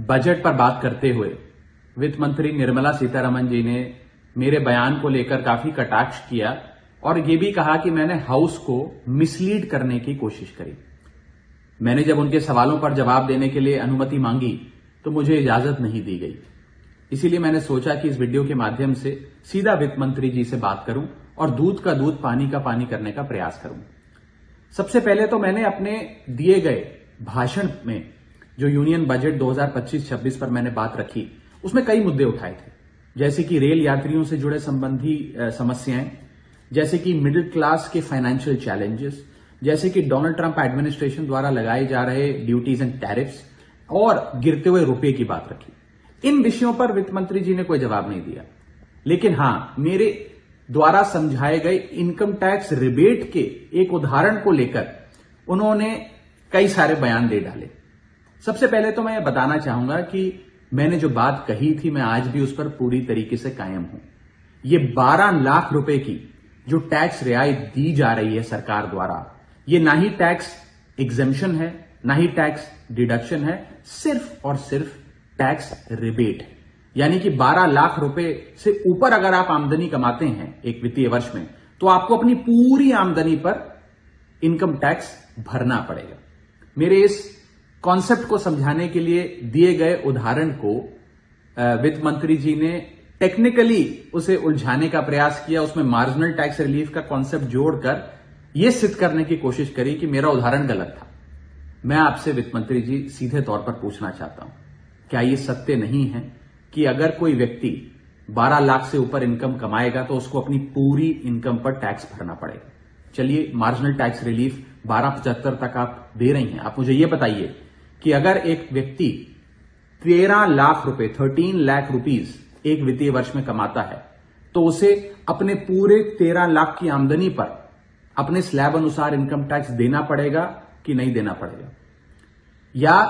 Budget पर बात करते हुए वित्त मंत्री निर्मला सीतारमण जी ने मेरे बयान को लेकर काफी कटाक्ष किया और ये भी कहा कि मैंने हाउस को मिसलीड करने की कोशिश करी। मैंने जब उनके सवालों पर जवाब देने के लिए अनुमति मांगी तो मुझे इजाजत नहीं दी गई। इसीलिए मैंने सोचा कि इस वीडियो के माध्यम से सीधा वित्त मंत्री जी से बात करूं और दूध का दूध पानी का पानी करने का प्रयास करूं। सबसे पहले तो मैंने अपने दिए गए भाषण में जो यूनियन बजट 2025-26 पर मैंने बात रखी उसमें कई मुद्दे उठाए थे, जैसे कि रेल यात्रियों से जुड़े संबंधी समस्याएं, जैसे कि मिडिल क्लास के फाइनेंशियल चैलेंजेस, जैसे कि डोनाल्ड ट्रंप एडमिनिस्ट्रेशन द्वारा लगाए जा रहे ड्यूटीज एंड टैरिफ्स और गिरते हुए रुपए की बात रखी। इन विषयों पर वित्त मंत्री जी ने कोई जवाब नहीं दिया, लेकिन हां, मेरे द्वारा समझाए गए इनकम टैक्स रिबेट के एक उदाहरण को लेकर उन्होंने कई सारे बयान दे डाले। सबसे पहले तो मैं ये बताना चाहूंगा कि मैंने जो बात कही थी मैं आज भी उस पर पूरी तरीके से कायम हूं। ये 12 लाख रुपए की जो टैक्स रियायत दी जा रही है सरकार द्वारा, ये ना ही टैक्स एग्जेम्पशन है, ना ही टैक्स डिडक्शन है, सिर्फ और सिर्फ टैक्स रिबेट है। यानी कि 12 लाख रुपए से ऊपर अगर आप आमदनी कमाते हैं एक वित्तीय वर्ष में, तो आपको अपनी पूरी आमदनी पर इनकम टैक्स भरना पड़ेगा। मेरे इस कॉन्सेप्ट को समझाने के लिए दिए गए उदाहरण को वित्त मंत्री जी ने टेक्निकली उसे उलझाने का प्रयास किया, उसमें मार्जिनल टैक्स रिलीफ का कॉन्सेप्ट जोड़कर यह सिद्ध करने की कोशिश करी कि मेरा उदाहरण गलत था। मैं आपसे वित्त मंत्री जी सीधे तौर पर पूछना चाहता हूं, क्या यह सत्य नहीं है कि अगर कोई व्यक्ति 12 लाख से ऊपर इनकम कमाएगा तो उसको अपनी पूरी इनकम पर टैक्स भरना पड़ेगा? चलिए, मार्जिनल टैक्स रिलीफ 1275 तक आप दे रही हैं। आप मुझे यह बताइए कि अगर एक व्यक्ति 13 लाख रुपए 13 लाख रुपीज एक वित्तीय वर्ष में कमाता है तो उसे अपने पूरे 13 लाख की आमदनी पर अपने स्लैब अनुसार इनकम टैक्स देना पड़ेगा कि नहीं देना पड़ेगा? या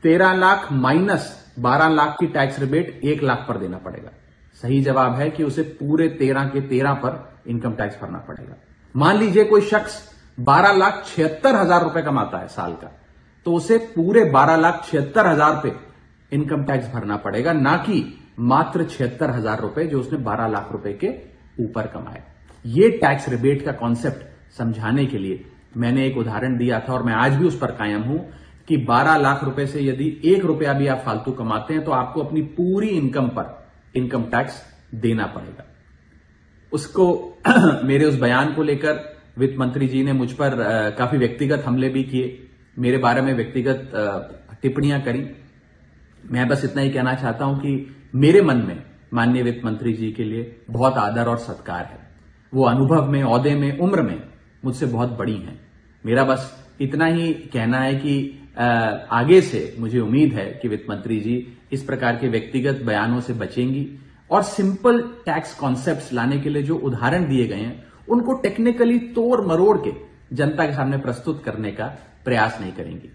13 लाख माइनस 12 लाख की टैक्स रिबेट 1 लाख पर देना पड़ेगा? सही जवाब है कि उसे पूरे 13 के 13 पर इनकम टैक्स भरना पड़ेगा। मान लीजिए कोई शख्स 12,76,000 रुपए कमाता है साल का, तो उसे पूरे 12,76,000 पे इनकम टैक्स भरना पड़ेगा, ना कि मात्र 76,000 रुपए जो उसने 12 लाख रुपए के ऊपर कमाए। ये टैक्स रिबेट का कॉन्सेप्ट समझाने के लिए मैंने एक उदाहरण दिया था और मैं आज भी उस पर कायम हूं कि 12 लाख रुपए से यदि 1 रुपया भी आप फालतू कमाते हैं तो आपको अपनी पूरी इनकम पर इनकम टैक्स देना पड़ेगा। उसको मेरे उस बयान को लेकर वित्त मंत्री जी ने मुझ पर काफी व्यक्तिगत हमले भी किए, मेरे बारे में व्यक्तिगत टिप्पणियां करी। मैं बस इतना ही कहना चाहता हूं कि मेरे मन में माननीय वित्त मंत्री जी के लिए बहुत आदर और सत्कार है। वो अनुभव में, ओहदे में, उम्र में मुझसे बहुत बड़ी हैं। मेरा बस इतना ही कहना है कि आगे से मुझे उम्मीद है कि वित्त मंत्री जी इस प्रकार के व्यक्तिगत बयानों से बचेंगी और सिंपल टैक्स कॉन्सेप्ट्स लाने के लिए जो उदाहरण दिए गए हैं उनको टेक्निकली तोड़ मरोड़ के जनता के सामने प्रस्तुत करने का प्रयास नहीं करेंगी।